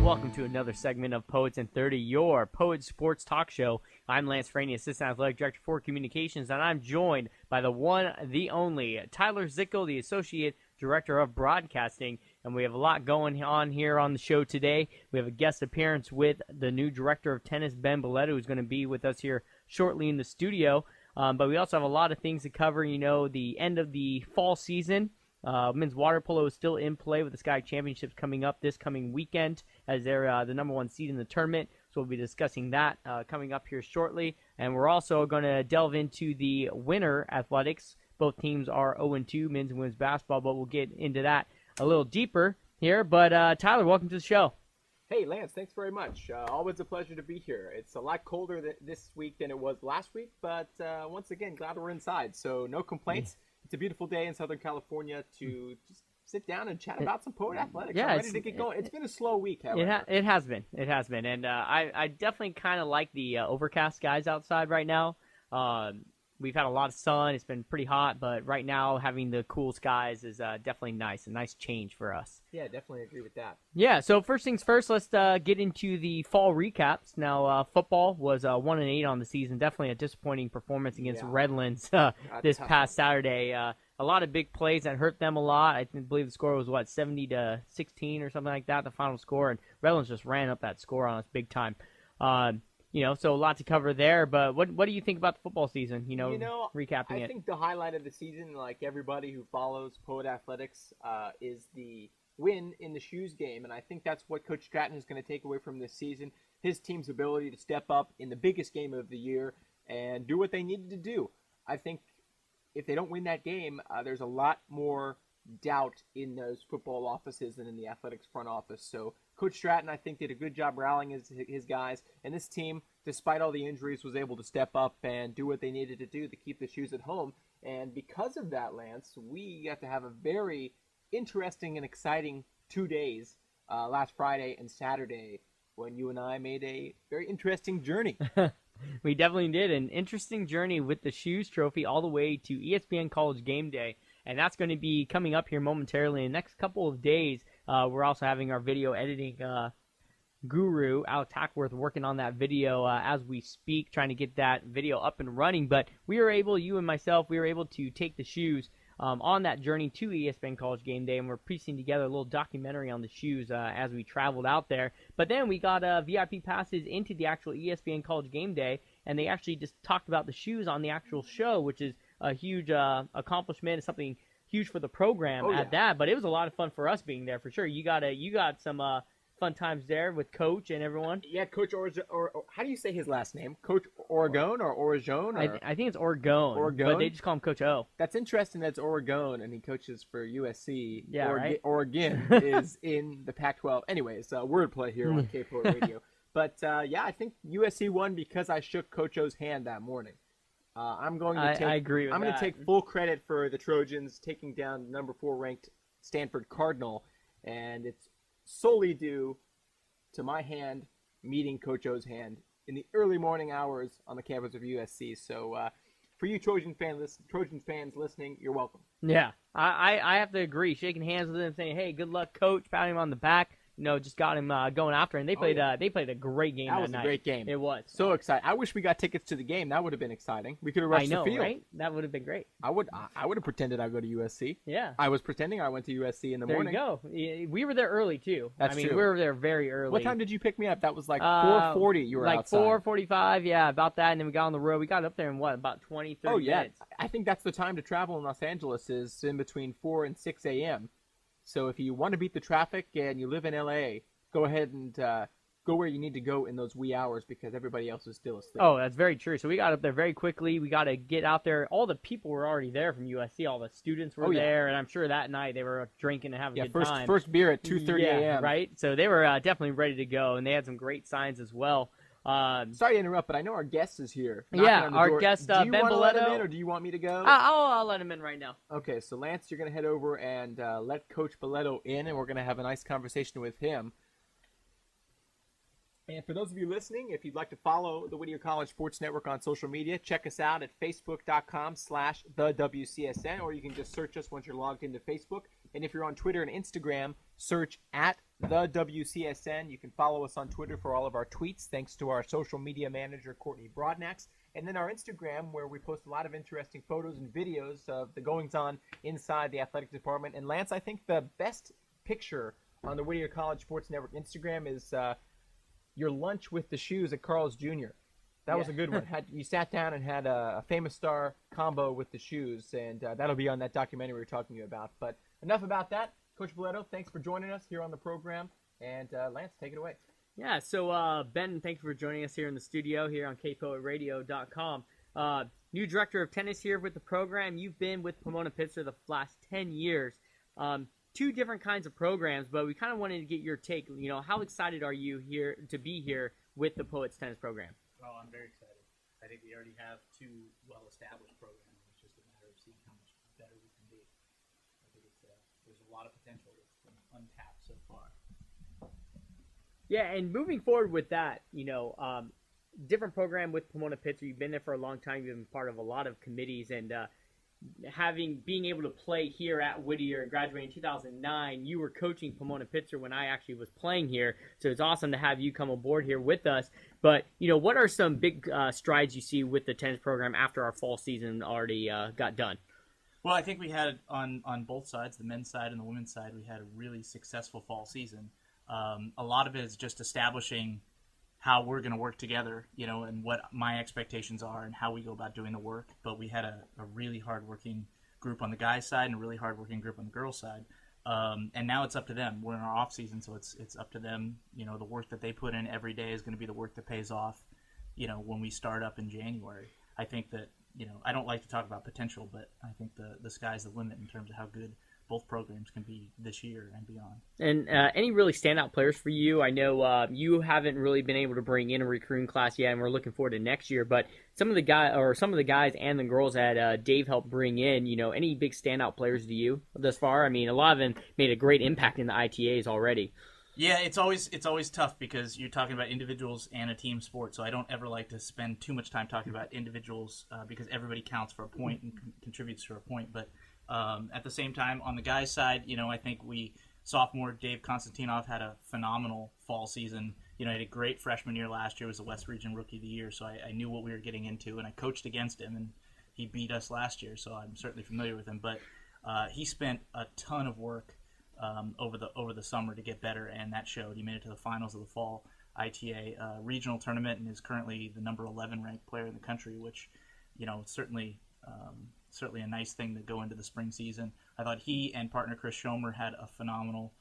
welcome to another segment of Poets in 30, your Poets Sports Talk Show. I'm Lance Franey, Assistant Athletic Director for Communications, and I'm joined by the one, the only, Tyler Zickel, the Associate Director of Broadcasting, and we have a lot going on here on the show today. We have a guest appearance with the new Director of Tennis, Ben Belleto, who's going to be with us here shortly in the studio, but we also have a lot of things to cover, the end of the fall season. Men's water polo is still in play with the Sky Championships coming up this coming weekend as they're the number one seed in the tournament. So we'll be discussing that coming up here shortly. And we're also going to delve into the winter athletics. Both teams are 0-2, men's and women's basketball, but we'll get into that a little deeper here. But Tyler, welcome to the show. Hey, Lance, thanks very much. Always a pleasure to be here. It's a lot colder this week than it was last week, but once again, glad we're inside. So no complaints. It's a beautiful day in Southern California to just sit down and chat about some Poet Athletics. Yeah, I'm ready to get going. It's been a slow week, however. It has been. And I definitely kind of like the overcast skies outside right now. We've had a lot of sun. It's been pretty hot, but right now having the cool skies is definitely nice. A nice change for us. Yeah, definitely agree with that. Yeah, so first things first, let's get into the fall recaps. Now, football was 1-8 on the season. Definitely a disappointing performance against Redlands this past Saturday. A lot of big plays that hurt them a lot. I believe the score was, 70-16 or something like that, the final score, and Redlands just ran up that score on us big time. So a lot to cover there, but what do you think about the football season, recapping it? I think the highlight of the season, like everybody who follows Poet Athletics, is the win in the shoes game, and I think that's what Coach Stratton is going to take away from this season, his team's ability to step up in the biggest game of the year and do what they needed to do. I think if they don't win that game, there's a lot more doubt in those football offices than in the athletics front office. So Coach Stratton, I think, did a good job rallying his guys, and this team, despite all the injuries, was able to step up and do what they needed to do to keep the shoes at home. And because of that, Lance, we got to have a very interesting and exciting 2 days, last Friday and Saturday, when you and I made a very interesting journey. We definitely did an interesting journey with the Shoes Trophy all the way to ESPN College Game Day. And that's going to be coming up here momentarily in the next couple of days. We're also having our video editing guru, Alex Hackworth, working on that video as we speak, trying to get that video up and running. But we were able, you and myself, we were able to take the Shoes on that journey to ESPN College Game Day, and we're piecing together a little documentary on the Shoes as we traveled out there. But then we got VIP passes into the actual ESPN College Game Day, and they actually just talked about the Shoes on the actual show, which is a huge accomplishment. It's something huge for the program that, but it was a lot of fun for us being there for sure. You got some fun times there with Coach and everyone. Yeah, Coach or how do you say his last name? Coach Oregon or Oregon? I think it's Oregon, but they just call him Coach O. That's interesting. That's Oregon, and he coaches for USC. Yeah, right? Oregon is in the Pac-12. Anyways, wordplay here on K-Pro Radio. But I think USC won because I shook Coach O's hand that morning. I'm going to take. I agree with I'm going to take full credit for the Trojans taking down number 4 ranked Stanford Cardinal, and it's solely due to my hand meeting Coach O's hand in the early morning hours on the campus of USC. So for you Trojan fans listening, you're welcome. Yeah, I have to agree. Shaking hands with him, saying, "Hey, good luck, Coach," patting him on the back. Just got him going after, and they played. They played a great game that night. That was a great game. It was so exciting. I wish we got tickets to the game. That would have been exciting. We could have rushed the field. Right? That would have been great. I would have pretended I'd go to USC. Yeah, I was pretending I went to USC in the morning. There you go. We were there early too. That's true. We were there very early. What time did you pick me up? That was like 4:40. You were like outside. 4:45. Yeah, about that. And then we got on the road. We got up there in about 20, 30 minutes. I think that's the time to travel in Los Angeles is in between 4 and 6 a.m. So if you want to beat the traffic and you live in LA, go ahead and go where you need to go in those wee hours because everybody else is still asleep. Oh, that's very true. So we got up there very quickly. We got to get out there. All the people were already there from USC. All the students were there, and I'm sure that night they were drinking and having a good time. First beer at 2:30 a.m. Right? So they were definitely ready to go, and they had some great signs as well. Sorry to interrupt, but I know our guest is here. Our guest, Ben Belleto. Do you want to let him in, or do you want me to go? I'll let him in right now. Okay, so Lance, you're going to head over and let Coach Belleto in, and we're going to have a nice conversation with him. And for those of you listening, if you'd like to follow the Whittier College Sports Network on social media, check us out at facebook.com/thewcsn, or you can just search us once you're logged into Facebook. And if you're on Twitter and Instagram, search at the WCSN. You can follow us on Twitter for all of our tweets, thanks to our social media manager, Courtney Broadnax. And then our Instagram, where we post a lot of interesting photos and videos of the goings-on inside the athletics department. And Lance, I think the best picture on the Whittier College Sports Network Instagram is your lunch with the shoes at Carl's Jr. That was a good one. You sat down and had a famous star combo with the shoes, and that'll be on that documentary we were talking to you about. But enough about that. Coach Belleto, thanks for joining us here on the program. And Lance, take it away. Yeah, so Ben, thank you for joining us here in the studio here on kpoetradio.com. New director of tennis here with the program. You've been with Pomona-Pitzer the last 10 years. Two different kinds of programs, but we kind of wanted to get your take. You know, how excited are you here to be here with the Poets tennis program? Oh, I'm very excited. I think we already have two well-established programs. It's just a matter of seeing how much better we can be. I think there's a lot of potential that's been untapped so far. Yeah, and moving forward with that, different program with Pomona-Pitzer. You've been there for a long time. You've been part of a lot of committees, and being able to play here at Whittier and graduating in 2009, you were coaching Pomona-Pitzer when I actually was playing here. So it's awesome to have you come aboard here with us. But, what are some big strides you see with the tennis program after our fall season already got done? Well, I think we had on both sides, the men's side and the women's side, we had a really successful fall season. A lot of it is just establishing how we're going to work together, and what my expectations are and how we go about doing the work. But we had a really hard-working group on the guys' side and a really hard-working group on the girls' side. And now it's up to them. We're in our off-season, so it's up to them. The work that they put in every day is going to be the work that pays off, when we start up in January. I think that, I don't like to talk about potential, but I think the sky's the limit in terms of how good both programs can be this year and beyond. And any really standout players for you? I know you haven't really been able to bring in a recruiting class yet, and we're looking forward to next year. But some of the guys and the girls that Dave helped bring in, any big standout players to you thus far? I mean, a lot of them made a great impact in the ITAs already. Yeah, it's always tough because you're talking about individuals and a team sport. So I don't ever like to spend too much time talking about individuals because everybody counts for a point and contributes for a point. But at the same time, on the guys' side, I think sophomore Dave Konstantinov had a phenomenal fall season. He had a great freshman year last year, was the West Region Rookie of the Year, so I knew what we were getting into, and I coached against him, and he beat us last year, so I'm certainly familiar with him. But he spent a ton of work over the summer to get better, and that showed. He made it to the finals of the fall ITA regional tournament and is currently the number 11 ranked player in the country, which certainly a nice thing to go into the spring season. I thought he and partner Chris Schomer had a phenomenal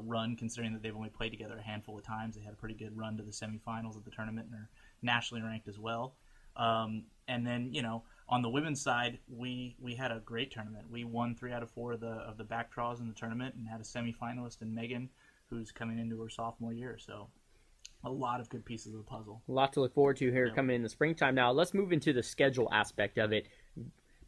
run, considering that they've only played together a handful of times. They had a pretty good run to the semifinals of the tournament and are nationally ranked as well. And then, on the women's side, we had a great tournament. We won 3 out of 4 of the back draws in the tournament and had a semifinalist in Megan, who's coming into her sophomore year. So a lot of good pieces of the puzzle. A lot to look forward to here coming in the springtime. Now, let's move into the schedule aspect of it.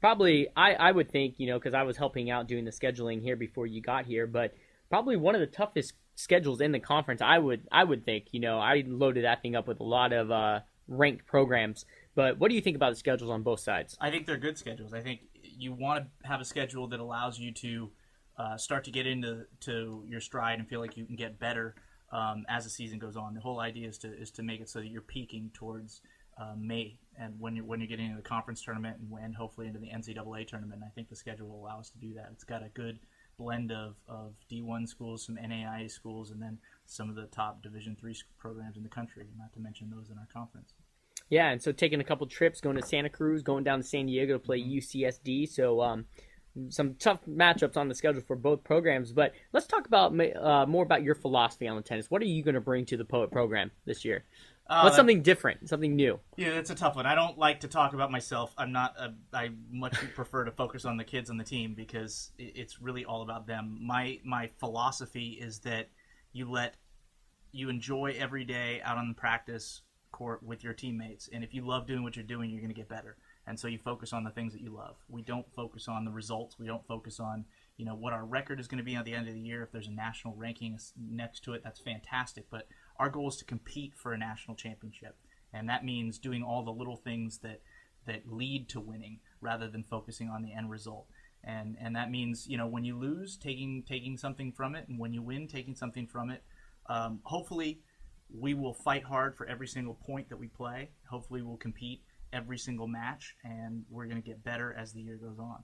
Probably, I would think, because I was helping out doing the scheduling here before you got here, but probably one of the toughest schedules in the conference, I would think. I loaded that thing up with a lot of ranked programs. But what do you think about the schedules on both sides? I think they're good schedules. I think you want to have a schedule that allows you to start to get into your stride and feel like you can get better as the season goes on. The whole idea is to make it so that you're peaking towards May, and when you're getting into the conference tournament and hopefully into the NCAA tournament. I think the schedule will allow us to do that. It's got a good blend of D1 schools, some NAIA schools, and then some of the top Division III programs in the country, not to mention those in our conference. Yeah, and so taking a couple trips, going to Santa Cruz, going down to San Diego to play UCSD. So some tough matchups on the schedule for both programs. But let's talk about more about your philosophy on the tennis. What are you going to bring to the Poet program this year? What's something different, something new? Yeah, that's a tough one. I don't like to talk about myself. I much prefer to focus on the kids on the team because it's really all about them. My philosophy is that you enjoy every day out on the practice court with your teammates, and if you love doing what you're doing, you're going to get better. And so you focus on the things that you love. We don't focus on the results. We don't focus on what our record is going to be at the end of the year. If there's a national ranking next to it, that's fantastic. But our goal is to compete for a national championship, and that means doing all the little things that lead to winning rather than focusing on the end result. And that means when you lose, taking something from it, and when you win, taking something from it. Hopefully, we will fight hard for every single point that we play. Hopefully, we'll compete every single match, and we're going to get better as the year goes on.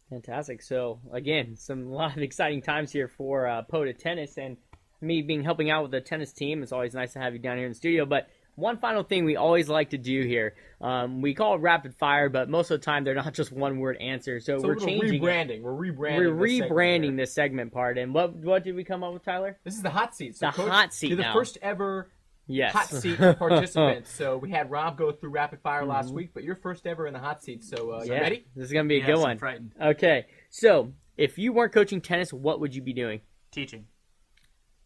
Fantastic. So, again, a lot of exciting times here for POTA Tennis, and me helping out with the tennis team. It's always nice to have you down here in the studio. But one final thing we always like to do here, we call it rapid fire, but most of the time they're not just one-word answers. So we're changing rebranding. We're rebranding this segment part. And what did we come up with, Tyler? This is the hot seat. So Coach, hot seat you're the now. first ever Yes. hot seat participant. So we had Rob go through rapid fire last week, but you're first ever in the hot seat. So you ready? This is going to be a good one. I'm frightened. Okay. So if you weren't coaching tennis, what would you be doing? Teaching.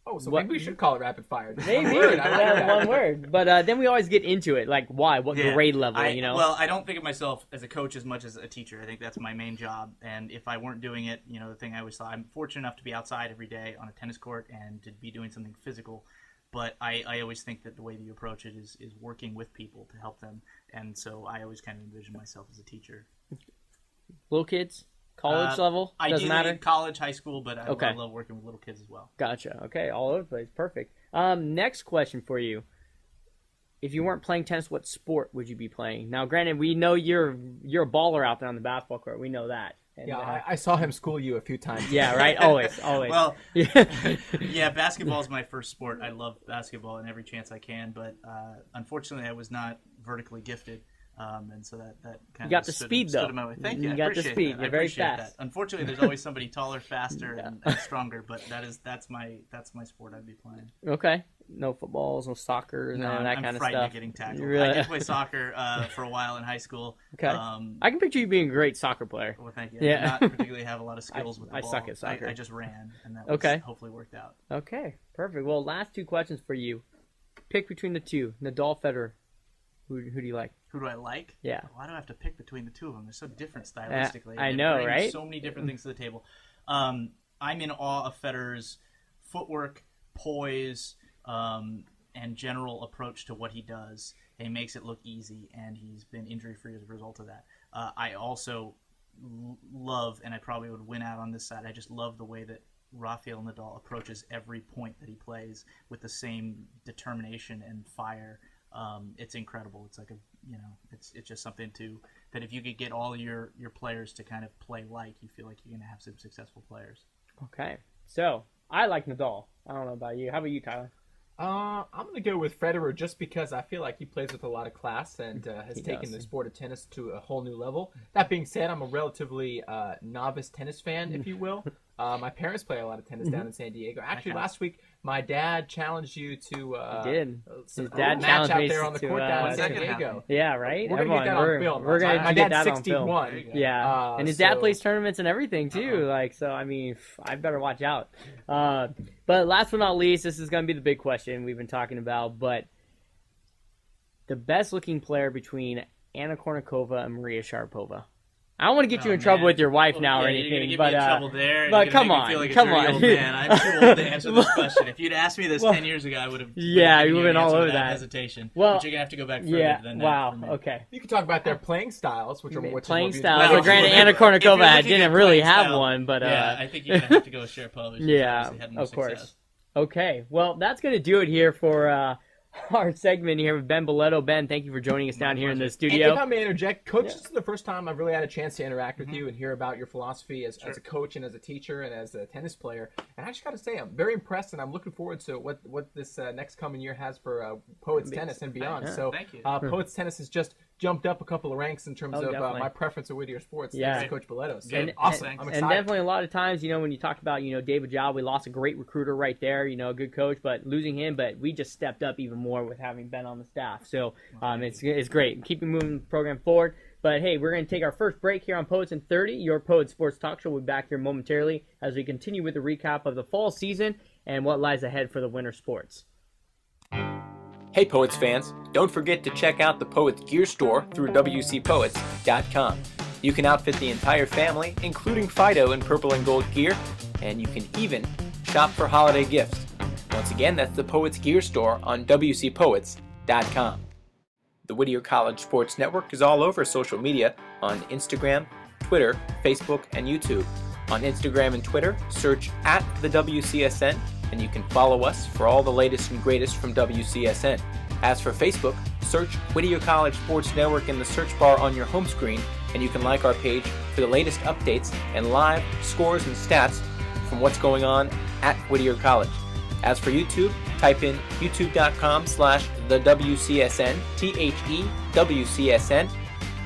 Oh, so maybe we should call it rapid fire. Maybe. One word. I like that. One word. But then we always get into it. Like, why? What grade level, you know? Well, I don't think of myself as a coach as much as a teacher. I think that's my main job. And if I weren't doing it, the thing I always thought, I'm fortunate enough to be outside every day on a tennis court and to be doing something physical. But I always think that the way that you approach it is working with people to help them. And so I always kind of envision myself as a teacher. Little kids? College level? Doesn't Ideally, matter? college, high school, but I love working with little kids as well. Gotcha. Okay, all over the place. Perfect. Next question for you. If you weren't playing tennis, what sport would you be playing? Now, granted, we know you're a baller out there on the basketball court. We know that. And, I saw him school you a few times. Yeah, right? Always. Well, yeah, basketball is my first sport. I love basketball in every chance I can, but unfortunately I was not vertically gifted. And so that kind you got of the stood, speed, though. stood in my way. Thank you. You I got the appreciate speed. that. You're I very appreciate fast. that. Unfortunately, there's always somebody taller, faster, and stronger. But that's my sport I'd be playing. Okay. No footballs, no soccer, No, that I'm kind of frightened stuff. of getting tackled. Really? I did play soccer for a while in high school. Okay. I can picture you being a great soccer player. Well, thank you. Yeah. I did not particularly have a lot of skills with the ball. I suck at soccer. I just ran, and that was hopefully worked out. Okay. Perfect. Well, last two questions for you. Pick between the two. Nadal, Federer. Who do you like? Who do I like? Yeah. Why do I have to pick between the two of them? They're so different stylistically. I They know, bring right? So many different things to the table. I'm in awe of Federer's footwork, poise, and general approach to what he does. He makes it look easy, and he's been injury-free as a result of that. I also love, and I probably would win out on this side, I just love the way that Rafael Nadal approaches every point that he plays with the same determination and fire. It's incredible. It's like it's just something that if you could get all your players to kind of play like, you feel like you're going to have some successful players. Okay. So, I like Nadal. I don't know about you. How about you, Tyler? I'm going to go with Federer just because I feel like he plays with a lot of class and has taken the sport of tennis to a whole new level. That being said, I'm a relatively novice tennis fan, if you will. My parents play a lot of tennis down in San Diego. Actually, last week, my dad challenged you to His dad match challenged out me there on the court down in San Second Diego. Yeah, right? We're going to get that on film. We're going My to get dad's that 61. on film. Yeah. And his dad plays tournaments and everything, too. So, I mean, I better watch out. But last but not least, this is going to be the big question we've been talking about. But the best-looking player between Anna Kournikova and Maria Sharapova. I don't want to get you in trouble with your wife now or anything, you're but gonna get me in trouble there. but You're come gonna on, make me feel like a come dirty on. old man. I'm too old to answer this question. If you'd asked me this 10 years ago, I would have. Yeah, you would would've been all over without that. hesitation. Well, but you're gonna have to go back further than that. Wow. for me. Okay. You can talk about their playing styles, which are Playing styles. styles. Well, But granted, if Anna you're looking Kournikova at didn't playing really have style, one, but yeah, I think you're gonna have to go with Sharapova. yeah, of course. Okay, well, that's gonna do it here for our segment here with Ben Belleto. Ben, thank you for joining us down here in the And studio. if I may interject, Coach, this is the first time I've really had a chance to interact with you and hear about your philosophy as a coach and as a teacher and as a tennis player. And I just got to say, I'm very impressed, and I'm looking forward to what this next coming year has for Poets Tennis and beyond. Yeah, so, thank you. Poets Tennis has just jumped up a couple of ranks in terms of definitely. my preference of Whittier Sports. Yeah. Thanks to Coach Belleto. So, And- awesome. and- I'm And excited. definitely a lot of times, when you talked about, David Job, we lost a great recruiter right there, a good coach, but losing him, but we just stepped up even more with having Ben on the staff. So it's great. Keep moving the program forward. But hey, we're going to take our first break here on Poets in 30, your Poets Sports Talk Show. We'll be back here momentarily as we continue with the recap of the fall season and what lies ahead for the winter sports. Hey Poets fans, don't forget to check out the Poets Gear Store through WCPoets.com. You can outfit the entire family, including Fido in purple and gold gear, and you can even shop for holiday gifts. Once again, that's the Poets Gear Store on WCPoets.com. The Whittier College Sports Network is all over social media on Instagram, Twitter, Facebook, and YouTube. On Instagram and Twitter, search @the WCSN, and you can follow us for all the latest and greatest from WCSN. As for Facebook, search Whittier College Sports Network in the search bar on your home screen, and you can like our page for the latest updates and live scores and stats from what's going on at Whittier College. As for YouTube, type in youtube.com/thewcsn, THEWCSN,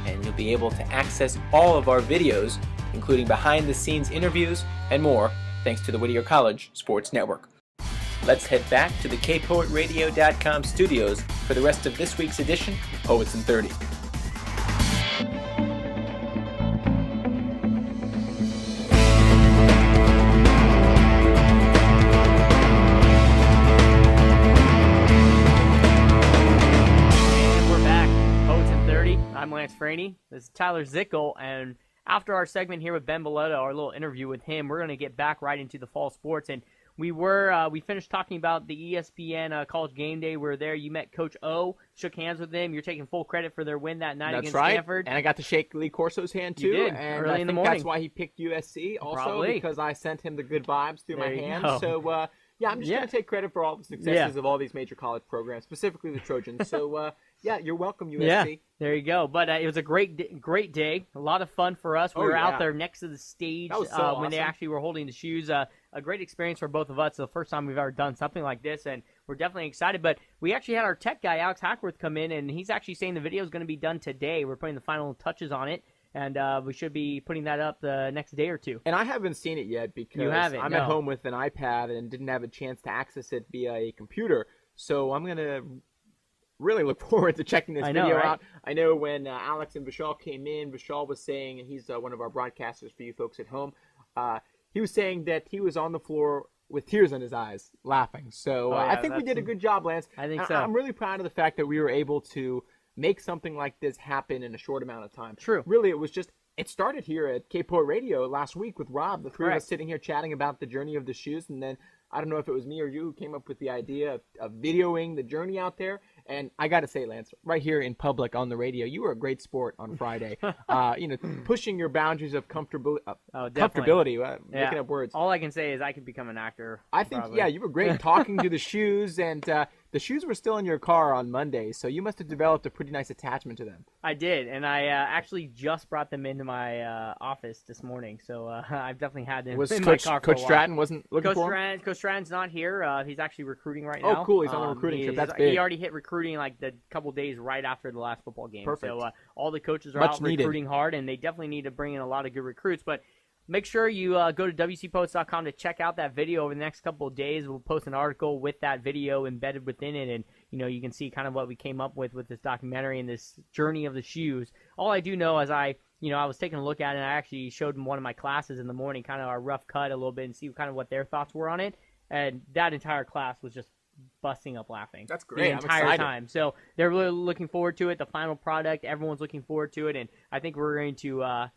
and you'll be able to access all of our videos, including behind-the-scenes interviews and more, thanks to the Whittier College Sports Network. Let's head back to the kpoetradio.com studios for the rest of this week's edition of Poets in 30. And we're back. Poets in 30. I'm Lance Franey. This is Tyler Zickel, and after our segment here with Ben Belleto, our little interview with him, we're going to get back right into the fall sports. And we finished talking about the ESPN College Game Day. We were there. You met Coach O, shook hands with him. You're taking full credit for their win that night against Stanford. And I got to shake Lee Corso's hand too. You did, and early I in the think morning. that's why he picked USC also, Probably. because I sent him the good vibes through There my you hand. go. So yeah, I'm just going to take credit for all the successes of all these major college programs, specifically the Trojans. So yeah, you're welcome, USC. Yeah, there you go. But it was a great day. A lot of fun for us. We were out there next to the stage That was so when they awesome. actually were holding the shoes. A great experience for both of us. It's the first time we've ever done something like this, and we're definitely excited. But we actually had our tech guy, Alex Hackworth, come in, and he's actually saying the video is going to be done today. We're putting the final touches on it, and we should be putting that up the next day or two. And I haven't seen it yet because You haven't, I'm no. at home with an iPad and didn't have a chance to access it via a computer. So I'm going to really look forward to checking this video right? out. I know when Alex and Vishal came in, Vishal was saying, and he's one of our broadcasters for you folks at home, he was saying that he was on the floor with tears in his eyes, laughing. So I think we did a good job, Lance. I think so. I'm really proud of the fact that we were able to make something like this happen in a short amount of time. True. Really, it started here at K-Port Radio last week with Rob, the three of Correct. us sitting here chatting about the journey of the shoes, and then I don't know if it was me or you who came up with the idea of videoing the journey out there. And I got to say, Lance, right here in public on the radio, you were a great sport on Friday. Pushing your boundaries of comfortability, making up words. All I can say is I could become an actor. I think, probably. yeah, you were great talking to the shoes, and the shoes were still in your car on Monday, so you must have developed a pretty nice attachment to them. I did, and I actually just brought them into my office this morning, so I've definitely had them Was in my car for a Coach while. Stratton wasn't looking for them? Coach Stratton's not here. He's actually recruiting right now. Oh, cool. He's on a recruiting trip. That's big. He already hit recruiting like the couple days right after the last football game. Perfect. So all the coaches are Much out needed. recruiting hard, and they definitely need to bring in a lot of good recruits. But make sure you go to WCPoets.com to check out that video over the next couple of days. We'll post an article with that video embedded within it, and you can see kind of what we came up with this documentary and this journey of the shoes. All I do know is I was taking a look at it, and I actually showed them one of my classes in the morning, kind of our rough cut a little bit, and see kind of what their thoughts were on it. And that entire class was just busting up laughing. That's great. The I'm entire excited. time. So they're really looking forward to it. The final product, everyone's looking forward to it, and I think we're going to.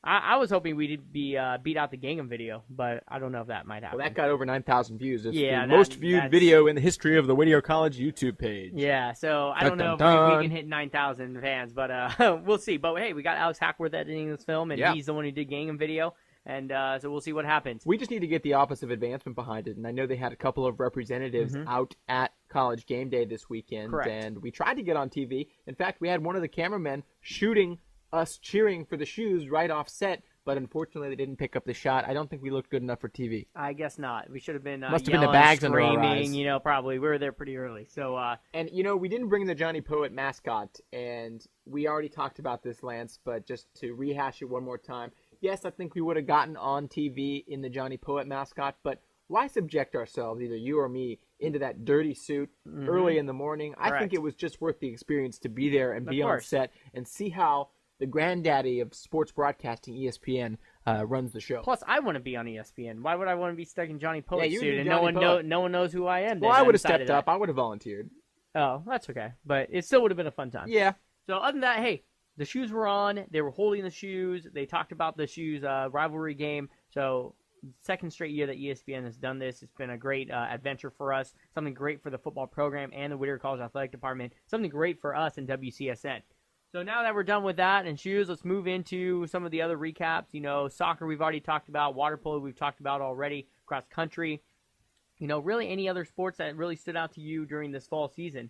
I was hoping we'd be beat out the Gingham video, but I don't know if that might happen. Well, that got over 9,000 views. It's Yeah, the that- most viewed that's- video in the history of the Whittier College YouTube page. Yeah, so I don't know if we can hit 9,000 fans, but we'll see. But hey, we got Alex Hackworth editing this film, and he's the one who did Gingham video, and so we'll see what happens. We just need to get the Office of Advancement behind it, and I know they had a couple of representatives out at College Game Day this weekend, Correct. and we tried to get on TV. In fact, we had one of the cameramen shooting us cheering for the shoes right off set, but unfortunately they didn't pick up the shot. I don't think we looked good enough for TV. I guess not. We should have been Must have been the yelling, bags under our screaming, eyes. probably. We were there pretty early. So, And, we didn't bring the Johnny Poet mascot, and we already talked about this, Lance, but just to rehash it one more time, yes, I think we would have gotten on TV in the Johnny Poet mascot, but why subject ourselves, either you or me, into that dirty suit early in the morning? I think Correct. it was just worth the experience to be there and Of be on course. set and see how the granddaddy of sports broadcasting, ESPN, runs the show. plus, I want to be on ESPN. Why would I want to be stuck in Johnny Poet's you would suit be and Johnny Poet. no one knows who I am? Well, then I would have inside stepped of that? up. I would have volunteered. Oh, that's okay. But it still would have been a fun time. Yeah. So other than that, hey, the shoes were on. They were holding the shoes. They talked about the shoes rivalry game. So second straight year that ESPN has done this. It's been a great adventure for us. Something great for the football program and the Whittier College Athletic Department. Something great for us in WCSN. So now that we're done with that and shoes, let's move into some of the other recaps. Soccer we've already talked about. Water polo we've talked about already. Cross country. really any other sports that really stood out to you during this fall season?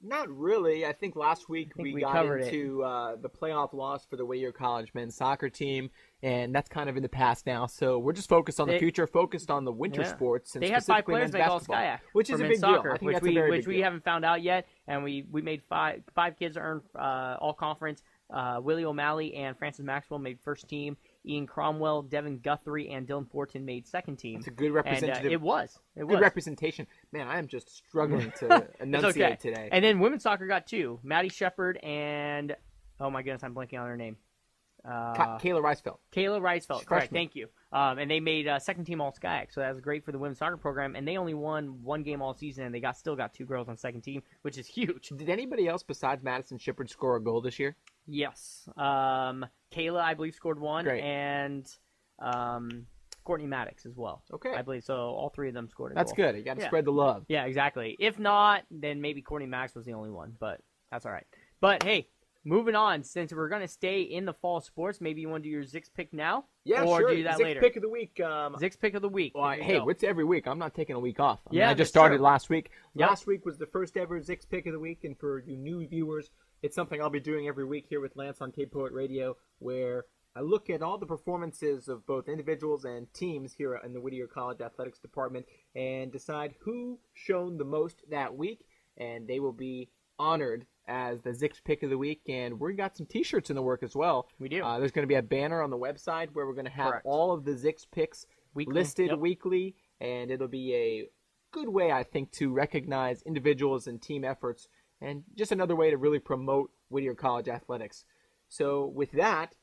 Not really. I think last week we got covered into the playoff loss for the Whittier College men's soccer team, and that's kind of in the past now. So we're just focused on the future, focused on the winter sports, and they had 5 players men's make all basketball, SCIAC, which is a big soccer, deal. I think which that's a very big we deal. haven't found out yet, and we made five kids earn all conference. Willie O'Malley and Francis Maxwell made first team. Ian Cromwell, Devin Guthrie, and Dylan Fortin made second team. It's a good representative. And, it was. Good representation. Man, I am just struggling to enunciate today. And then women's soccer got 2. Maddie Shepard and, oh my goodness, I'm blanking on her name. Kayla Reisfeld. Kayla Reisfeld, correct, Freshman. thank you. And they made second team all SCIAC, so that was great for the women's soccer program. And they only won 1 game all season, and they still got 2 girls on second team, which is huge. Did anybody else besides Madison Shepard score a goal this year? Yes. Kayla, I believe, scored 1, Great. and Courtney Maddox as well. Okay. I believe so. All 3 of them scored a That's goal. good. You got to spread the love. Yeah, exactly. If not, then maybe Courtney Maddox was the only one, but that's all right. But hey, moving on, since we're going to stay in the fall sports, maybe you want to do your Zick's pick now? Yeah, or sure. do that Zick's later? pick of the week. Zick's pick of the week. Well, hey, it's every week. I'm not taking a week off. Yeah, I just that's started true. last week. Yep. Last week was the first ever Zick's pick of the week, and for you new viewers, it's something I'll be doing every week here with Lance on Cape Poet Radio, where I look at all the performances of both individuals and teams here in the Whittier College Athletics Department and decide who shone the most that week, and they will be honored as the Zick's pick of the week. And we got some T-shirts in the work as well. We do. There's going to be a banner on the website where we're going to have Correct. all of the Zick's picks Weekly. listed Yep. weekly, and it'll be a good way, I think, to recognize individuals and team efforts, and just another way to really promote Whittier College athletics. So with that,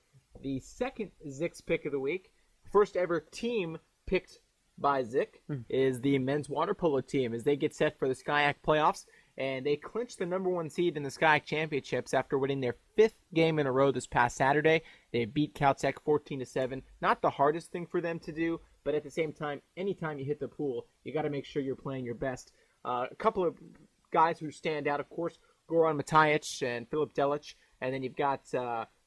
the second Zick's pick of the week, first ever team picked by Zick, is the men's water polo team as they get set for the SCIAC playoffs, and they clinched the number 1 seed in the SCIAC championships after winning their 5th game in a row this past Saturday. They beat Caltech 14-7. Not the hardest thing for them to do, but at the same time, anytime you hit the pool, you got to make sure you're playing your best. A couple of guys who stand out, of course, Goran Matajic and Filip Delic, and then you've got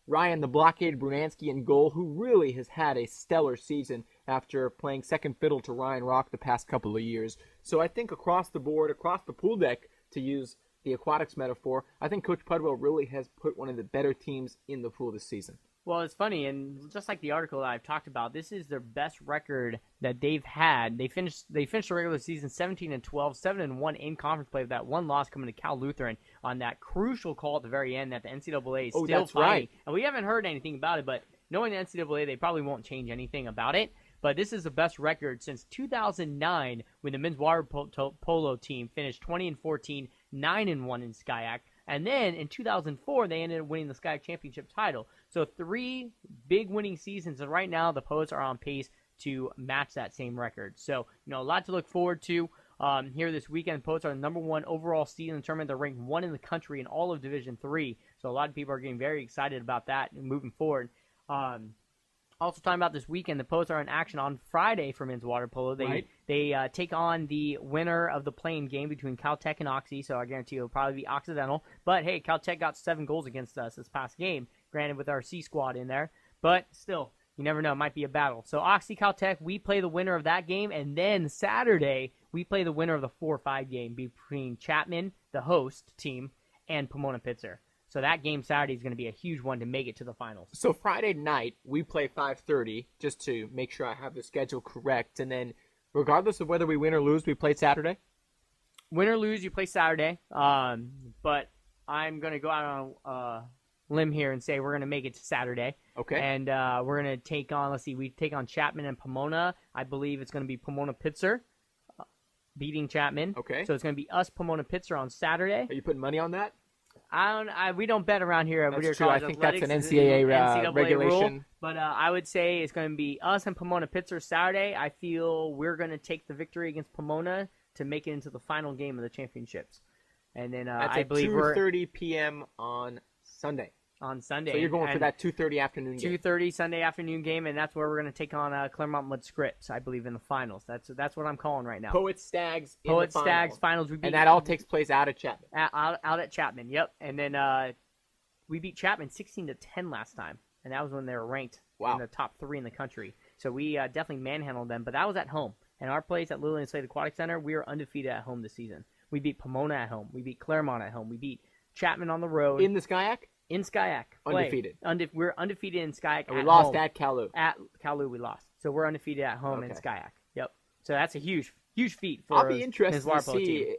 Ryan the Blockade Brunansky in goal, who really has had a stellar season after playing second fiddle to Ryan Rock the past couple of years. So I think across the board, across the pool deck, to use the aquatics metaphor, I think Coach Pudwell really has put one of the better teams in the pool this season. Well, it's funny, and just like the article that I've talked about, this is their best record that they've had. They finished the regular season 17-12, 7-1 in conference play with that 1 loss coming to Cal Lutheran on that crucial call at the very end that the NCAA is still that's fighting. right. And we haven't heard anything about it, but knowing the NCAA, they probably won't change anything about it. But this is the best record since 2009 when the men's water polo team finished 20-14, 9-1 in SCIAC. And then in 2004, they ended up winning the SCIAC championship title. So 3 big winning seasons, and right now the Poets are on pace to match that same record. So, a lot to look forward to here this weekend. The Poets are the number 1 overall seed in the tournament. They're ranked 1 in the country in all of Division III. So a lot of people are getting very excited about that and moving forward. Also talking about this weekend, the Poets are in action on Friday for men's water polo. They take on the winner of the playing game between Caltech and Oxy, so I guarantee it'll probably be Occidental. But hey, Caltech got 7 goals against us this past game, granted with our C squad in there. But still, you never know, it might be a battle. So Oxy Caltech, we play the winner of that game, and then Saturday, we play the winner of the 4-5 game between Chapman, the host team, and Pomona Pitzer. So that game Saturday is going to be a huge one to make it to the finals. So Friday night, we play 5:30, just to make sure I have the schedule correct. And then regardless of whether we win or lose, we play Saturday? Win or lose, you play Saturday. But I'm going to go out on a limb here and say we're going to make it to Saturday. Okay. And we're going to take on, we take on Chapman and Pomona. I believe it's going to be Pomona Pitzer beating Chapman. Okay. So it's going to be us, Pomona Pitzer, on Saturday. Are you putting money on that? We don't bet around here at Whittier That's true. College I think Athletics. that's an NCAA, regulation. Rule. But I would say it's going to be us and Pomona Pitzer Saturday. I feel we're going to take the victory against Pomona to make it into the final game of the championships. And then that's I believe we're 2:30 p.m. on Sunday. On Sunday. So you're going for that 2:30 afternoon game. 2:30 Sunday afternoon game, and that's where we're going to take on Claremont Mud Scripts, I believe, in the finals. That's what I'm calling right now. Poets Stags in Poets the Stags finals. finals. And that all takes place out at Chapman. Out at Chapman, yep. And then we beat Chapman 16-10 last time, and that was when they were ranked in the top 3 in the country. So we definitely manhandled them, but that was at home. And our place at Lillian Slade Aquatic Center, we are undefeated at home this season. We beat Pomona at home. We beat Claremont at home. We beat Chapman on the road. In the Skyac? In Skyac. Undefeated. We're undefeated in Skyac. And we at lost home. at Kalu. At Kalu, we lost. So we're undefeated at home in Skyac. Yep. So that's a huge feat for I'll be interested water to polo see team.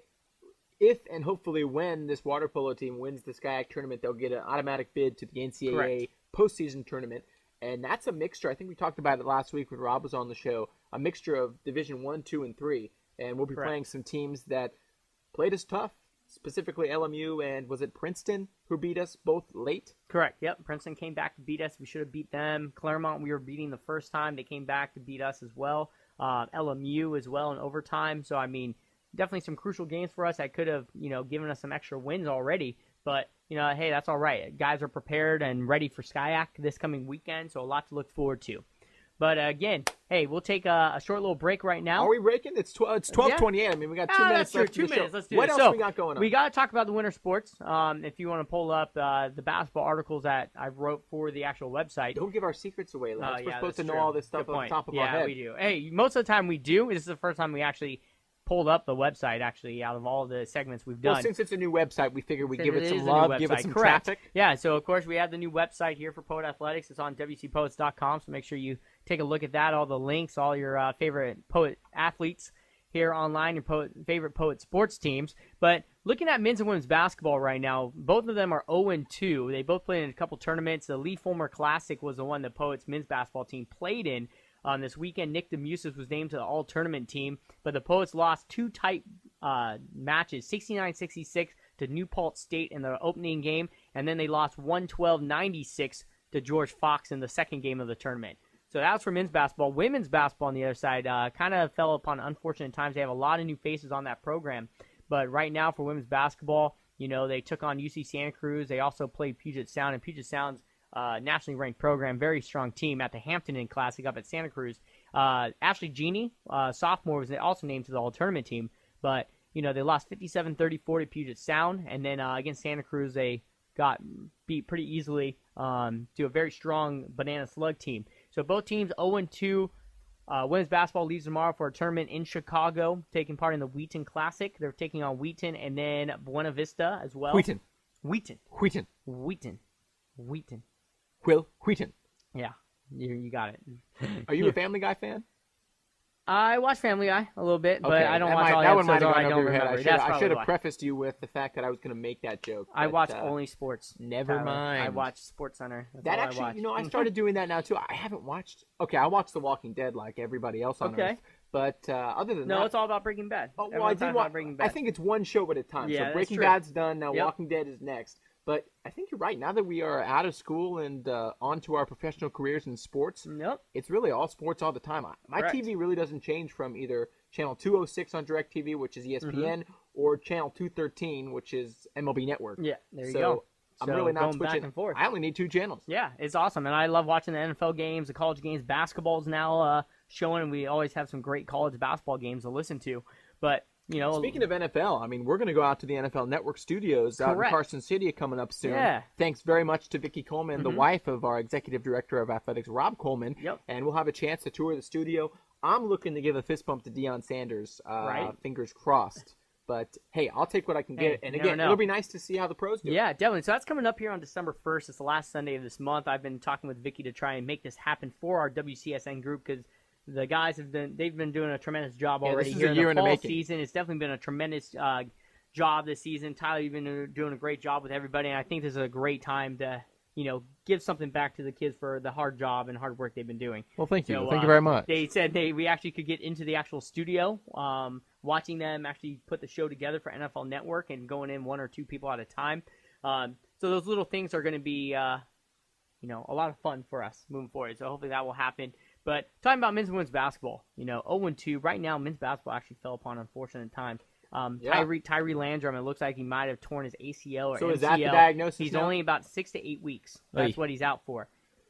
if and hopefully when this water polo team wins the Skyac tournament, they'll get an automatic bid to the NCAA postseason tournament. And that's a mixture. I think we talked about it last week when Rob was on the show. A mixture of Division 1, 2, and 3. And we'll be playing some teams that played us tough, specifically LMU and was it Princeton who beat us both late? Correct. Yep. Princeton came back to beat us. We should have beat them. Claremont, we were beating the first time. They came back to beat us as well. LMU as well in overtime. So, I mean, definitely some crucial games for us that could have, given us some extra wins already. But, hey, that's all right. Guys are prepared and ready for Skyac this coming weekend, so a lot to look forward to. But, again, hey, we'll take a short little break right now. Are we breaking? It's 12:28. I mean, we got 2 minutes left. 2 minutes. Let's do what it. What else we got going on? We got to talk about the winter sports. If you want to pull up the basketball articles that I wrote for the actual website. Don't give our secrets away, Lance. We're supposed to know true. all this stuff off the top of our head. Yeah, we do. Hey, most of the time we do. This is the first time we actually pulled up the website, actually, out of all the segments we've done. Well, since it's a new website, we figured we'd give it some a love, new give it website. some Correct. traffic. Yeah, so, of course, we have the new website here for Poet Athletics. It's on WCPoets.com, so make sure you take a look at that, all the links, all your favorite Poet athletes here online, your favorite Poet sports teams. But looking at men's and women's basketball right now, both of them are 0-2. They both played in a couple tournaments. The Lee Fulmer Classic was the one the Poets men's basketball team played in. This weekend, Nick DeMusis was named to the all-tournament team, but the Poets lost 2 tight matches, 69-66 to New Paltz State in the opening game, and then they lost 112-96 to George Fox in the second game of the tournament. So that was for men's basketball. Women's basketball on the other side kind of fell upon unfortunate times. They have a lot of new faces on that program, but right now for women's basketball, they took on UC Santa Cruz. They also played Puget Sound, and Puget Sound's nationally ranked program, very strong team at the Hampton Inn Classic up at Santa Cruz. Ashley Genie, sophomore, was also named to the all-tournament team, but they lost 57-34 to Puget Sound, and then against Santa Cruz they got beat pretty easily to a very strong Banana Slug team. So both teams 0-2. Women's basketball leaves tomorrow for a tournament in Chicago, taking part in the Wheaton Classic. They're taking on Wheaton and then Buena Vista as well. Wheaton. Will Wheaton. Yeah, you got it. Are you a Family Guy fan? I watch Family Guy a little bit, but Okay, I don't that watch might- all the that one episodes. might have I gone don't over your head. remember. I That's should probably have why. prefaced you with the fact that I was going to make that joke. I but, watch only sports. Never Tyler. mind. I watch Sports Center. That's That all actually, I watch. I started doing that now too. I haven't watched. Okay, I watched The Walking Dead like everybody else on Okay. Earth. But other than that, No, it's all about Breaking Bad. oh, well, Everyone I talks did about watch. Breaking Bad. I think it's one show at a time. Yeah, So that's Breaking true. Bad's done now. Yep. Walking Dead is next. But I think you're right. Now that we are out of school and on to our professional careers in sports, Nope. it's really all sports all the time. My Correct. TV really doesn't change from either channel 206 on DirecTV, which is ESPN, or channel 213, which is MLB Network. Yeah, there you So go. I'm So really not going switching. back and forth. I only need 2 channels. Yeah, it's awesome, and I love watching the NFL games, the college games. Basketball's now showing, and we always have some great college basketball games to listen to. But Speaking of NFL, I mean, we're going to go out to the NFL Network studios out in Correct. Carson City coming up soon. Yeah. Thanks very much to Vicki Coleman, the wife of our executive director of athletics, Rob Coleman. Yep. And we'll have a chance to tour the studio. I'm looking to give a fist bump to Deion Sanders. Right. Fingers crossed. But, hey, I'll take what I can get. And you never again, know. it'll be nice to see how the pros do. yeah, definitely. So that's coming up here on December 1st. It's the last Sunday of this month. I've been talking with Vicky to try and make this happen for our WCSN group because the guys they've been doing a tremendous job Yeah, already this is here a in year the in the fall making. season. It's definitely been a tremendous job this season. Tyler, you've been doing a great job with everybody, and I think this is a great time to give something back to the kids for the hard job and hard work they've been doing. Well, thank you. So, Thank you very much. They said we actually could get into the actual studio, watching them actually put the show together for NFL Network and going in 1 or 2 people at a time. So those little things are going to be, a lot of fun for us moving forward. So hopefully that will happen. But talking about men's and women's basketball, 0-2 right now. Men's basketball actually fell upon unfortunate times. Yeah. Tyree Landrum, it looks like he might have torn his ACL or So MCL. is that the diagnosis He's now? only about 6 to 8 weeks. That's Oy. what he's out for.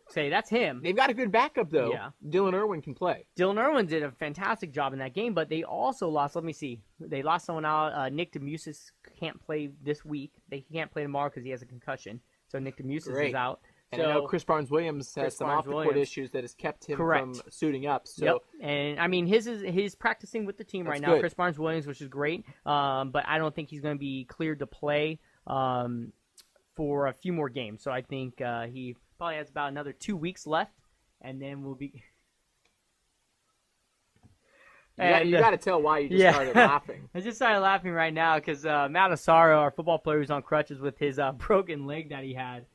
Say that's him. They've got a good backup, though. Yeah. Dylan Irwin can play. Dylan Irwin did a fantastic job in that game, but they also lost. Let me see. They lost someone out. Nick DeMusis can't play this week. He can't play tomorrow because he has a concussion. So Nick DeMusis Great. is out. And I know Chris Barnes-Williams has some off-the-court issues that has kept him from suiting up. So. Yep. And, I mean, he's practicing with the team right now, Chris Barnes-Williams, which is great. But I don't think he's going to be cleared to play for a few more games. So I think he probably has about another 2 weeks left, and then we'll be... You got to tell why you just started laughing. I just started laughing right now because Matt Asaro, our football player who's on crutches with his broken leg that he had,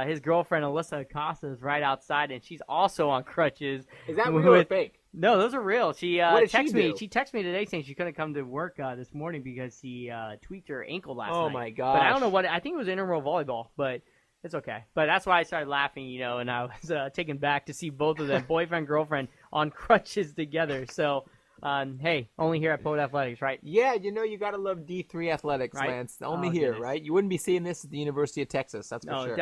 his girlfriend Alyssa Acosta is right outside, and she's also on crutches. Is that real or fake? No, those are real. She texted me. Do? She texted me today saying she couldn't come to work this morning because she tweaked her ankle last night. Oh my gosh! But I don't know what. I think it was intramural volleyball, but it's okay. But that's why I started laughing, and I was taken back to see both of them, boyfriend girlfriend, on crutches together. So. Hey, only here at Poet Athletics, right? Yeah, you got to love D3 athletics, right? Lance. Only here, goodness. Right? You wouldn't be seeing this at the University of Texas, that's for sure. No,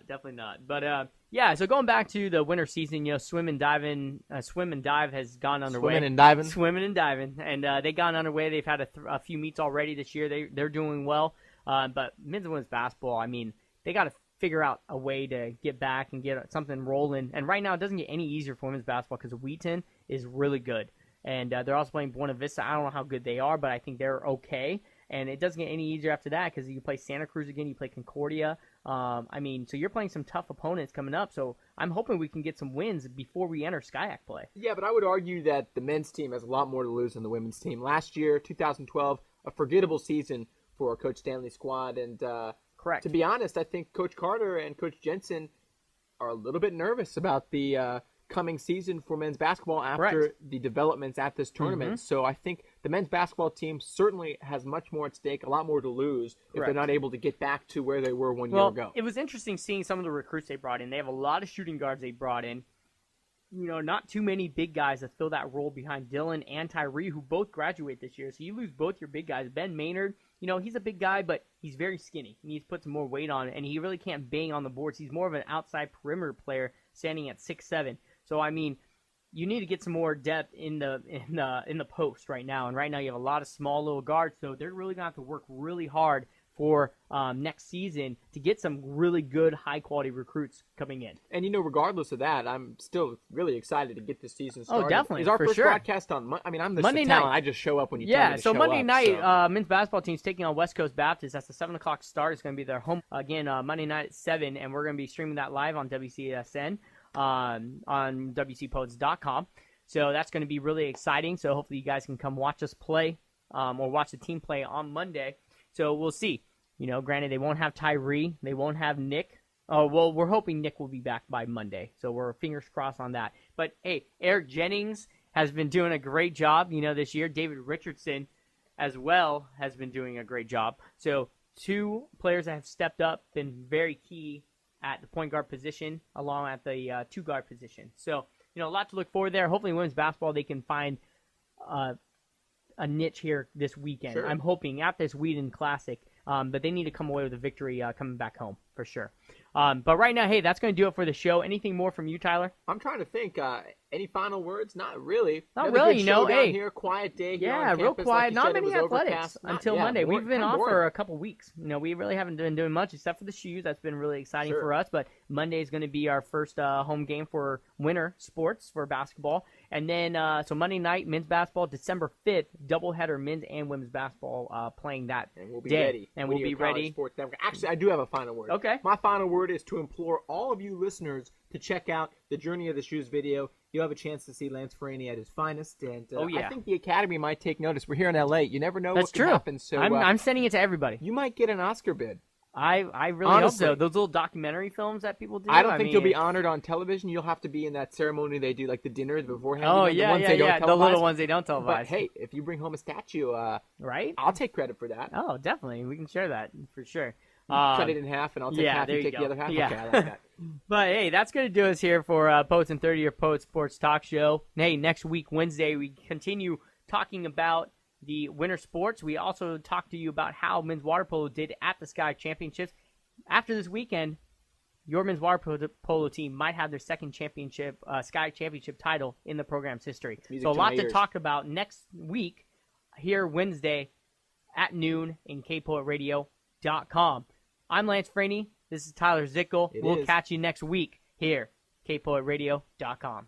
definitely not. But, yeah, so going back to the winter season, swim and dive has gone underway. Swimming and diving. And they got underway. They've had a few meets already this year. They're doing well. But men's and women's basketball, I mean, they got to figure out a way to get back and get something rolling. And right now, it doesn't get any easier for women's basketball because Wheaton is really good. And they're also playing Buena Vista. I don't know how good they are, but I think they're okay. And it doesn't get any easier after that because you play Santa Cruz again, you play Concordia. So you're playing some tough opponents coming up. So I'm hoping we can get some wins before we enter SCIAC play. Yeah, but I would argue that the men's team has a lot more to lose than the women's team. Last year, 2012, a forgettable season for Coach Stanley's squad. And correct. To be honest, I think Coach Carter and Coach Jensen are a little bit nervous about the coming season for men's basketball after the developments at this tournament. Mm-hmm. So I think the men's basketball team certainly has much more at stake, a lot more to lose if they're not able to get back to where they were one year ago. It was interesting seeing some of the recruits they brought in. They have a lot of shooting guards they brought in. Not too many big guys that fill that role behind Dylan and Tyree, who both graduate this year. So you lose both your big guys. Ben Maynard, he's a big guy, but he's very skinny. He needs to put some more weight on, and he really can't bang on the boards. He's more of an outside perimeter player standing at 6'7". So, I mean, you need to get some more depth in the post right now. And right now you have a lot of small little guards, so they're really going to have to work really hard for next season to get some really good, high-quality recruits coming in. And, regardless of that, I'm still really excited to get this season started. Oh, definitely, Is our for first sure. broadcast on I'm the Monday talent. night. I just show up when you tell me to so show Monday up, night, men's basketball team's taking on West Coast Baptist. That's the 7 o'clock start. It's going to be their home, again, Monday night at 7, and we're going to be streaming that live on WCSN. On WCPoets.com. So that's going to be really exciting. So hopefully you guys can come watch us play or watch the team play on Monday. So we'll see. Granted, they won't have Tyree. They won't have Nick. Oh, well, we're hoping Nick will be back by Monday. So we're fingers crossed on that. But, hey, Eric Jennings has been doing a great job, this year. David Richardson as well has been doing a great job. So 2 players that have stepped up, been very key at the point guard position, along at the 2 guard position. So, a lot to look forward there. Hopefully, women's basketball, they can find a niche here this weekend. Sure. I'm hoping after this Wheaton Classic, but they need to come away with a victory coming back home for sure. But right now, hey, that's going to do it for the show. Anything more from you, Tyler? I'm trying to think. Any final words? Not really. Not really. Good show down here, quiet day. Here on real campus. quiet. Like Not many athletics until Monday. We've been off boring. for a couple weeks. We really haven't been doing much except for the shoes. That's been really exciting for us. But Monday is going to be our first home game for winter sports for basketball. And then, so Monday night, men's basketball, December 5th, doubleheader men's and women's basketball playing that and we'll be day. Ready. And we'll be ready. Actually, I do have a final word. Okay. My final word is to implore all of you listeners to check out the Journey of the Shoes video. You'll have a chance to see Lance Franey at his finest. And I think the Academy might take notice. We're here in L.A. You never know what can happen. So I'm sending it to everybody. You might get an Oscar bid. I really hope so. Those little documentary films that people do. I don't think you'll be honored on television. You'll have to be in that ceremony they do, like the dinner beforehand. Oh, the ones they don't televise. The little ones they don't televise. But hey, if you bring home a statue, right? I'll take credit for that. Oh, definitely. We can share that for sure. Cut it in half, and I'll take half and take the other half. Yeah. Okay, I like that. But, hey, that's going to do us here for Poets in 30, your Poets Sports Talk Show. Hey, next week, Wednesday, we continue talking about the winter sports. We also talk to you about how men's water polo did at the SCIAC Championships. After this weekend, your men's water polo team might have their second championship, SCIAC Championship title in the program's history. So a lot to talk about next week here Wednesday at noon in kpoetradio.com. I'm Lance Franey. This is Tyler Zickel. It We'll is. catch you next week here, kpoetradio.com.